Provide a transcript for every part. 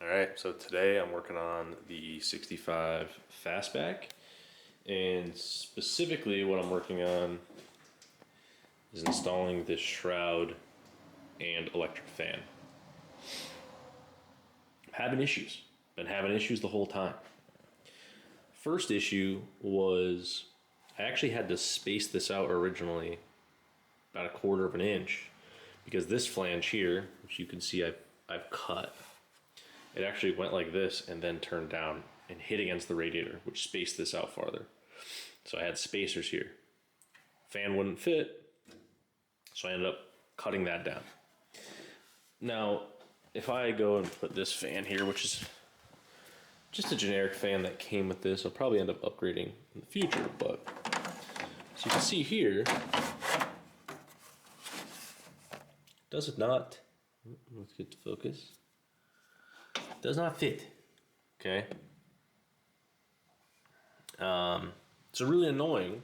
All right, so today I'm working on the 65 Fastback, and specifically what I'm working on is installing this shroud and electric fan. I'm having issues, been having issues the whole time. First issue was I actually had to space this out originally about 1/4 of an inch because this flange here, which you can see I've cut, it actually went like this and then turned down and hit against the radiator, which spaced this out farther. So I had spacers here. Fan wouldn't fit, so I ended up cutting that down. Now, if I go and put this fan here, which is just a generic fan that came with this, I'll probably end up upgrading in the future, but so you can see here, does it not, let's get to focus. Does not fit, okay? It's really annoying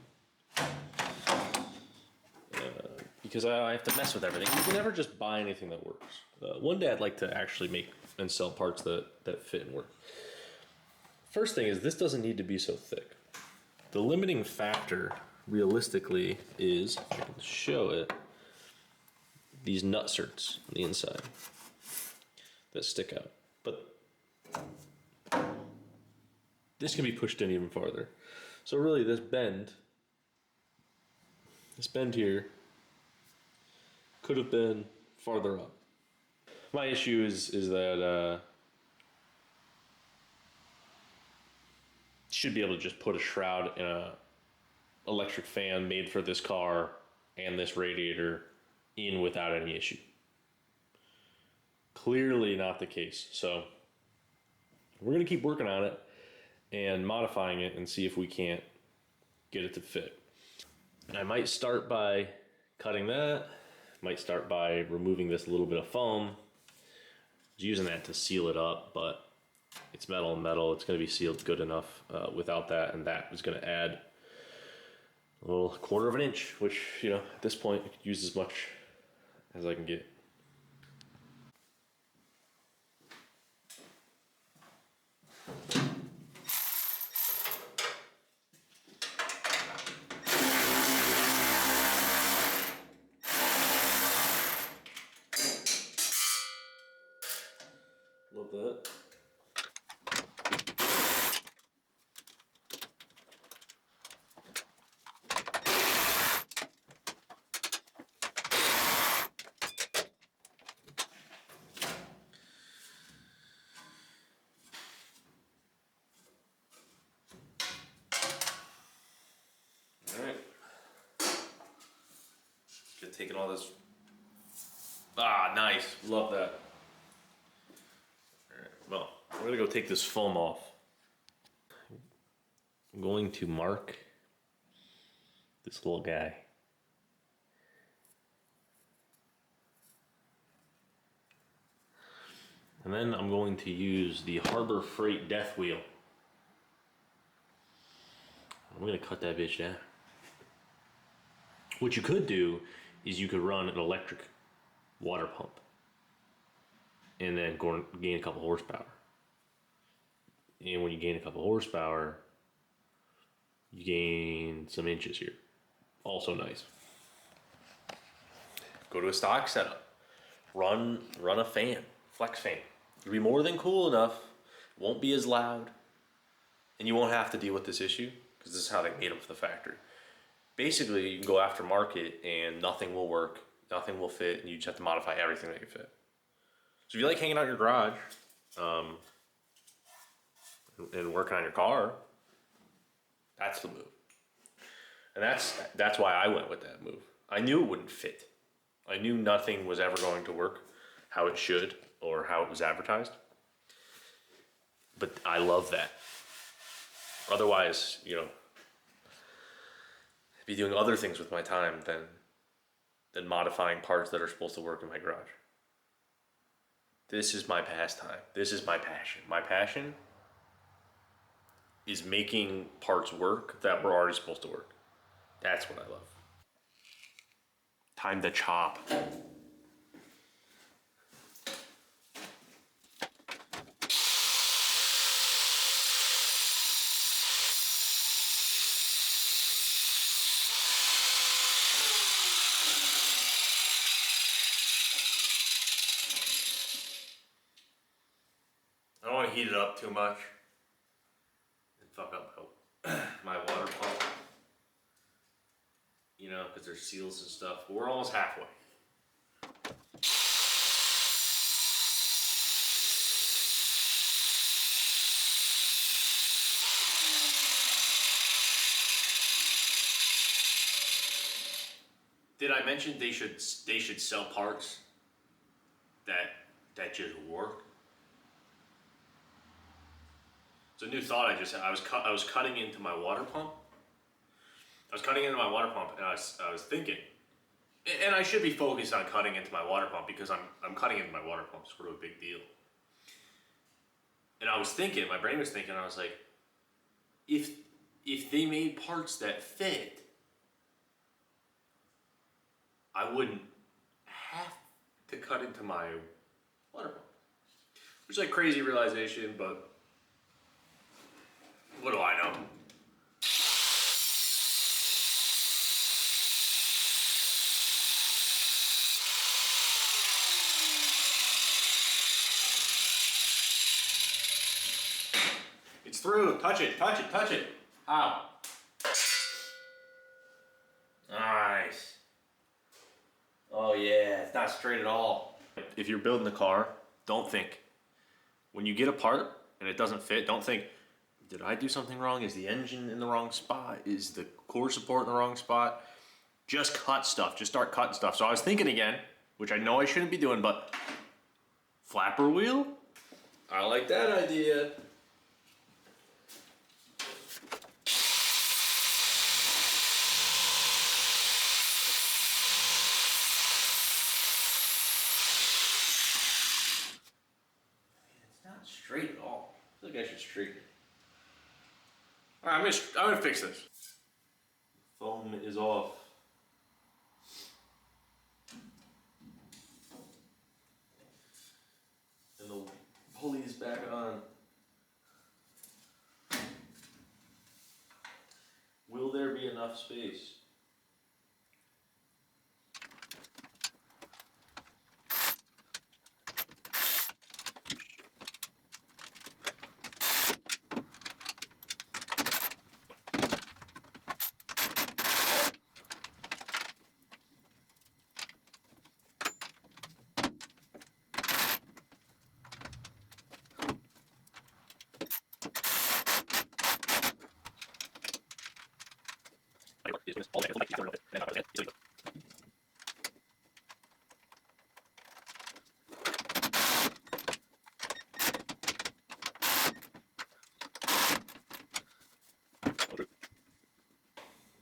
because I have to mess with everything. You can never just buy anything that works. One day I'd like to actually make and sell parts that fit and work. First thing is this doesn't need to be so thick. The limiting factor realistically is, if I can show it, these nut certs on the inside that stick out. But this can be pushed in even farther. So really this bend here could have been farther up. My issue is that should be able to just put a shroud in a electric fan made for this car and this radiator in without any issue. Clearly not the case. So we're gonna keep working on it and modifying it and see if we can't get it to fit. I might start by cutting that, might start by removing this little bit of foam. I was using that to seal it up, but it's metal and metal, it's gonna be sealed good enough without that, and that was gonna add a little 1/4 of an inch, which, you know, at this point I could use as much as I can get. Love that. All right. Just taking all this. Ah, nice. Love that. All right. Well, we're gonna go take this foam off. I'm going to mark this little guy. And then I'm going to use the Harbor Freight death wheel. I'm gonna cut that bitch down. What you could do is you could run an electric water pump and then go and gain a couple horsepower. And when you gain a couple horsepower, you gain some inches here. Also nice. Go to a stock setup. Run a fan, flex fan. You'll be more than cool enough, won't be as loud, and you won't have to deal with this issue because this is how they made them for the factory. Basically, you can go after market and nothing will work, nothing will fit, and you just have to modify everything that you fit. So if you like hanging out in your garage and working on your car, that's the move. And that's why I went with that move. I knew it wouldn't fit. I knew nothing was ever going to work how it should or how it was advertised. But I love that. Otherwise, you know, I'd be doing other things with my time than modifying parts that are supposed to work in my garage. This is my pastime. This is my passion. My passion is making parts work that were already supposed to work. That's what I love. Time to chop. heat it up too much and fuck up my water pump. You know, because there's seals and stuff. But we're almost halfway. Did I mention they should sell parts that just work? It's a new thought I just had. I was cutting into my water pump. And I was thinking, and I should be focused on cutting into my water pump because I'm cutting into my water pump. It's sort of a big deal. And I was thinking, my brain was thinking, I was like, if they made parts that fit, I wouldn't have to cut into my water pump. Which is like crazy realization, but what do I know? It's through. Touch it. How? Nice. Oh yeah, it's not straight at all. If you're building a car, don't think. When you get a part and it doesn't fit, don't think, did I do something wrong? Is the engine in the wrong spot? Is the core support in the wrong spot? Just cut stuff. Just start cutting stuff. So I was thinking again, which I know I shouldn't be doing, but flapper wheel? I like that idea. Straight at all. I feel like I should straighten it. All right, I'm gonna fix this. Foam is off. And the pulley is back on. Will there be enough space?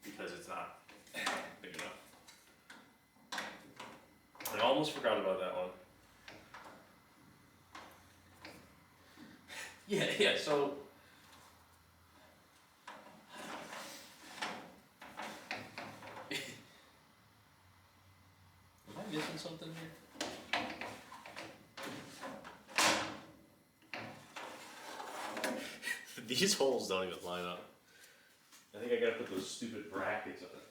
Because it's not big enough. I almost forgot about that one. Yeah, so am I missing something here? These holes don't even line up. I think I gotta put those stupid brackets on it.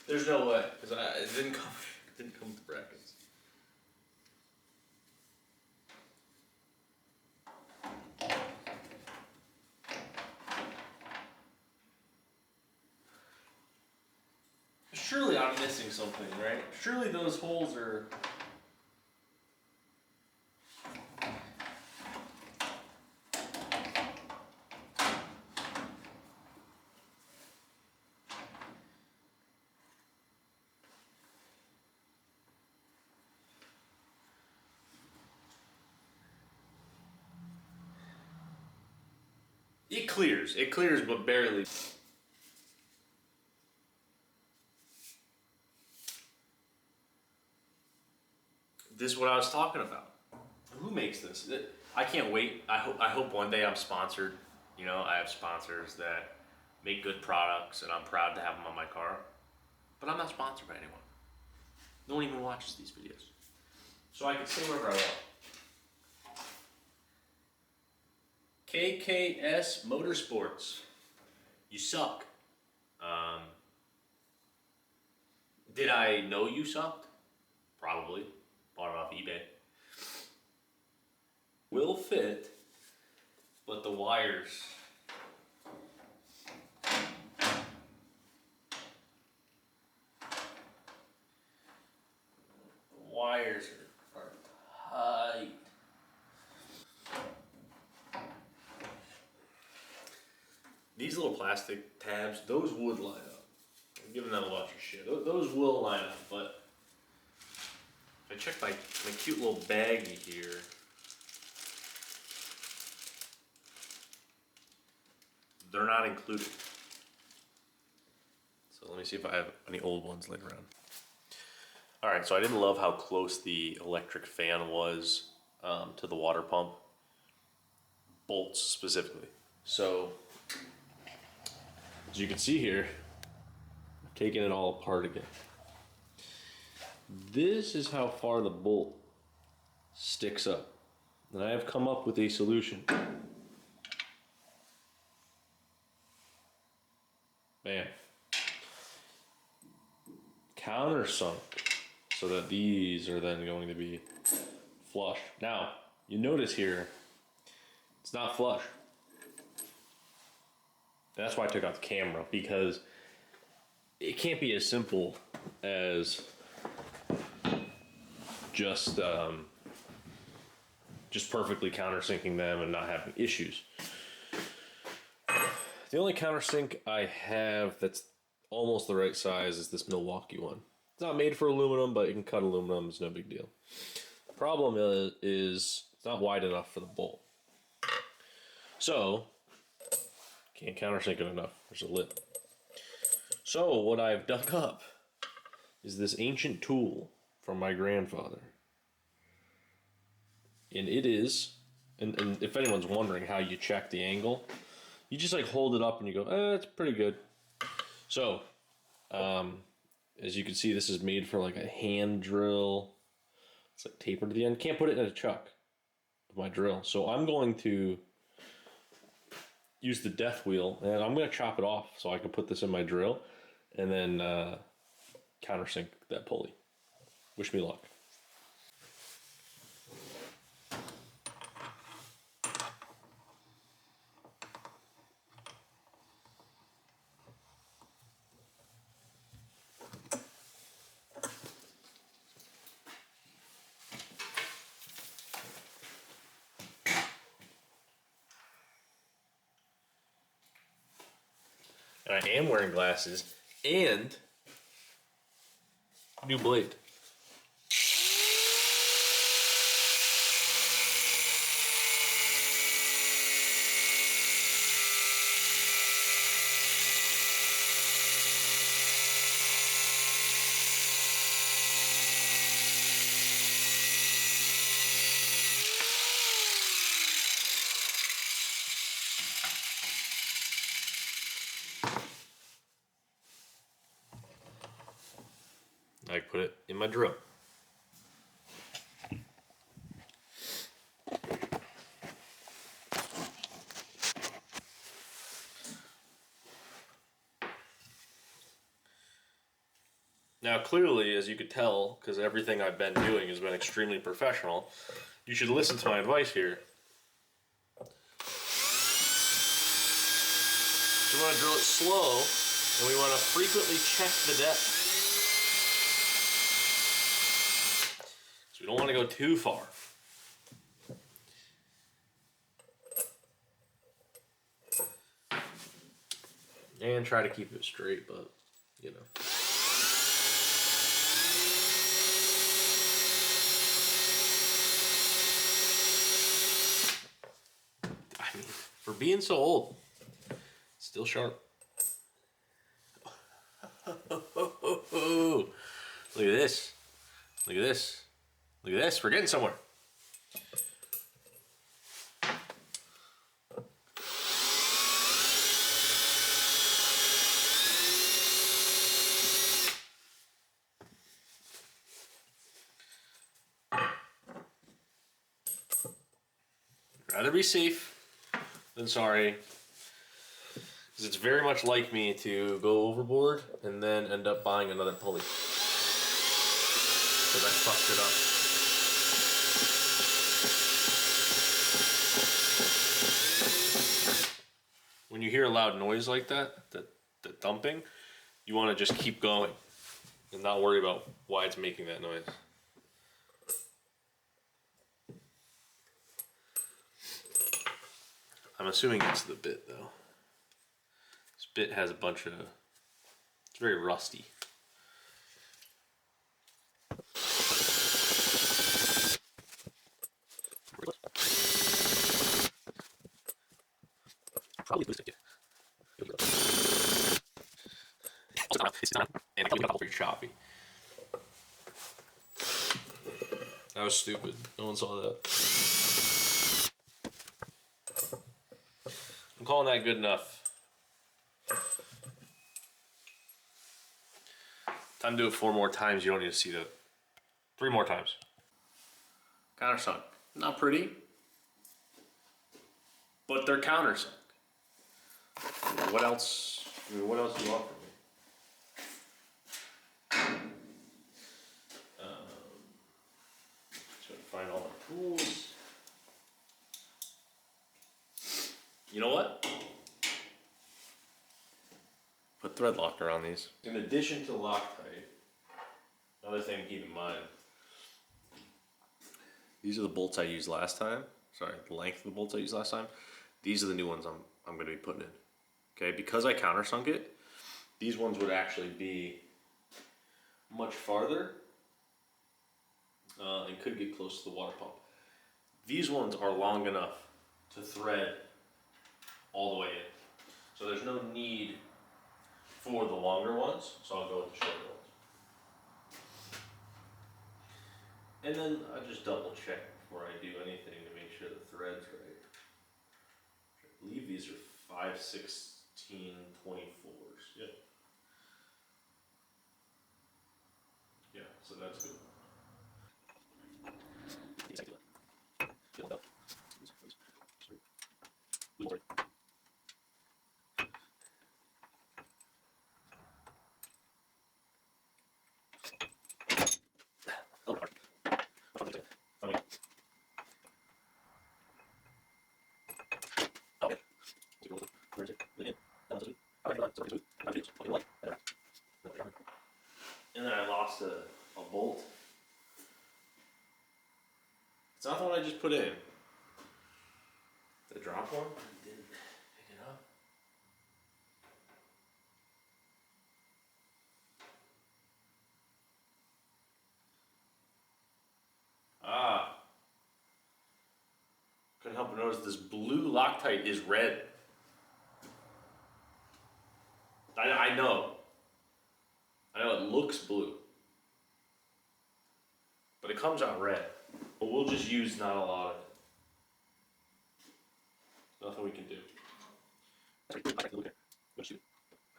There's no way, because it didn't come with brackets. Surely I'm missing something, right? Surely those holes are... It clears, but barely. This is what I was talking about. Who makes this? I can't wait. I hope one day I'm sponsored. You know, I have sponsors that make good products, and I'm proud to have them on my car. But I'm not sponsored by anyone. No one even watches these videos. So I can say whatever I want. KKS Motorsports. You suck. Did I know you sucked? Probably. Bought it off eBay. Will fit but the wires. Wires are tight. These little plastic tabs, those would line up. I'm giving them a bunch of shit. Those will line up, but if I check my cute little baggie here, they're not included. So let me see if I have any old ones laying around. All right, so I didn't love how close the electric fan was to the water pump, bolts specifically. So as you can see here, I've taken it all apart again. This is how far the bolt sticks up. And I have come up with a solution. Bam. Countersunk so that these are then going to be flush. Now, you notice here, it's not flush. That's why I took out the camera, because it can't be as simple as just perfectly countersinking them and not having issues. The only countersink I have that's almost the right size is this Milwaukee one. It's not made for aluminum, but you can cut aluminum, it's no big deal. The problem is it's not wide enough for the bolt. So, can't countersink it enough. There's a lip. So, what I've dug up is this ancient tool from my grandfather. And it is, and if anyone's wondering how you check the angle, you just like hold it up and you go, it's pretty good. So, as you can see, this is made for like a hand drill. It's like tapered to the end. Can't put it in a chuck of my drill. So I'm going to use the death wheel and I'm going to chop it off so I can put this in my drill and then countersink that pulley. Wish me luck. And I am wearing glasses and new blade. I put it in my drill. Now clearly, as you could tell, because everything I've been doing has been extremely professional, you should listen to my advice here. So we want to drill it slow, and we want to frequently check the depth. So we don't want to go too far. And try to keep it straight, but, you know. I mean, for being so old, still sharp. Look at this. Look at this. Look at this. We're getting somewhere. Rather be safe than sorry, because it's very much like me to go overboard and then end up buying another pulley because I fucked it up. when you hear a loud noise like that, the thumping, you want to just keep going and not worry about why it's making that noise. I'm assuming it's the bit though. This bit has a bunch of, it's very rusty. Probably lose it. It's not, and it's very choppy. That was stupid. No one saw that. I'm calling that good enough. Time to do it 4 more times. You don't need to see that. 3 more times. Countersunk. Not pretty, but they're countersunk. What else? I mean, what else do you want from me? Trying to find all my tools. You know what? Put thread locker on these. In addition to Loctite, another thing to keep in mind. These are the bolts I used last time. Sorry, the length of the bolts I used last time. These are the new ones I'm going to be putting in. Okay, because I countersunk it, these ones would actually be much farther and could get close to the water pump. These ones are long enough to thread all the way in. So there's no need for the longer ones, so I'll go with the shorter ones. And then I just double check before I do anything to make sure the thread's right. I believe these are 5/16/24s. Yep. Yeah, so that's good. And then I lost a bolt. It's not the one I just put in. The drop one? I didn't pick it up. Ah. Couldn't help but notice this blue Loctite is red. I know. I know it looks blue. But it comes out red. But we'll just use not a lot of it. Nothing we can do.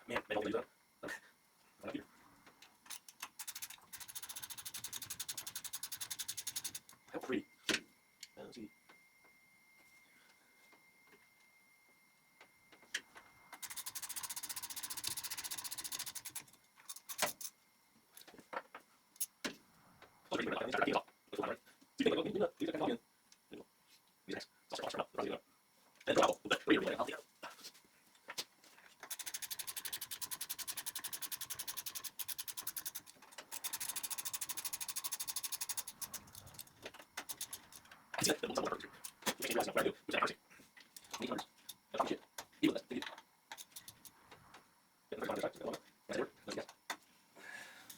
Man, how pretty. Let's see.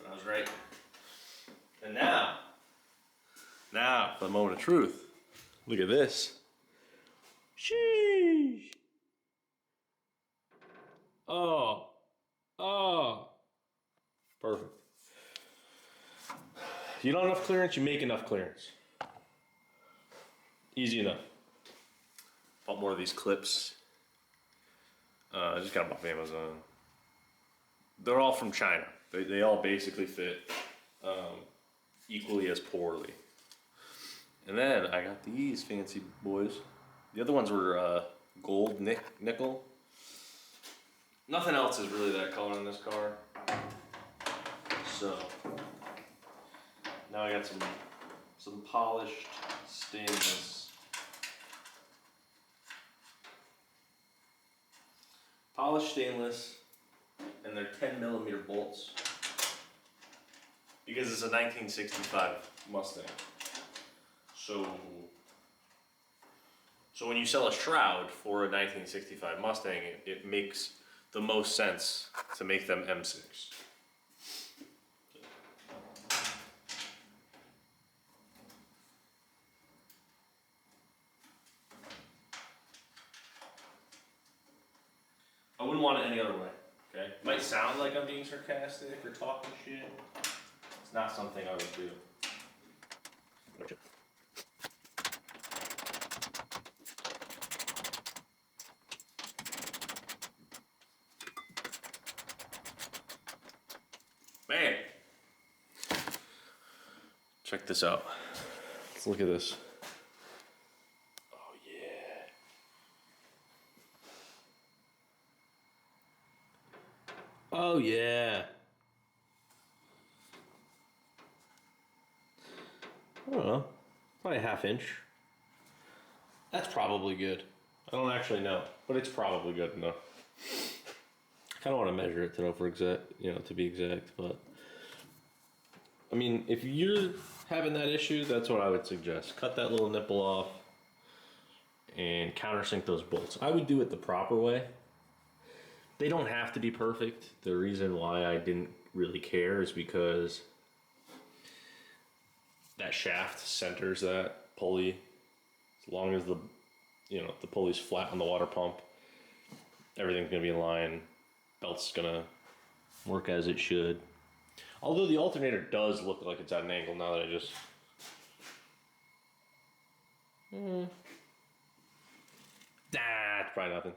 I was right. And now for the moment of truth. Look at this. Sheesh. Oh. Perfect. You don't have enough clearance, you make enough clearance. Easy enough. Bought more of these clips. I just got them off Amazon. They're all from China. They all basically fit equally as poorly. And then I got these fancy boys. The other ones were gold nickel. Nothing else is really that color in this car. So now I got some polished stainless. polished stainless, and they're 10mm bolts. Because it's a 1965 Mustang. So when you sell a shroud for a 1965 Mustang, it makes the most sense to make them M6. I wouldn't want it any other way, okay? It might sound like I'm being sarcastic or talking shit. It's not something I would do. Man! Check this out. Let's look at this. Oh yeah. Oh yeah. I don't know. Probably a 1/2 inch. That's probably good. I don't actually know, but it's probably good enough. I kind of want to measure it to know for exact, to be exact, but I mean, if you're having that issue, that's what I would suggest. Cut that little nipple off and countersink those bolts. I would do it the proper way. They don't have to be perfect. The reason why I didn't really care is because that shaft centers that pulley. As long as the pulley's flat on the water pump, everything's gonna be in line. Belt's gonna work as it should. Although the alternator does look like it's at an angle now that I just... Nah, it's probably nothing.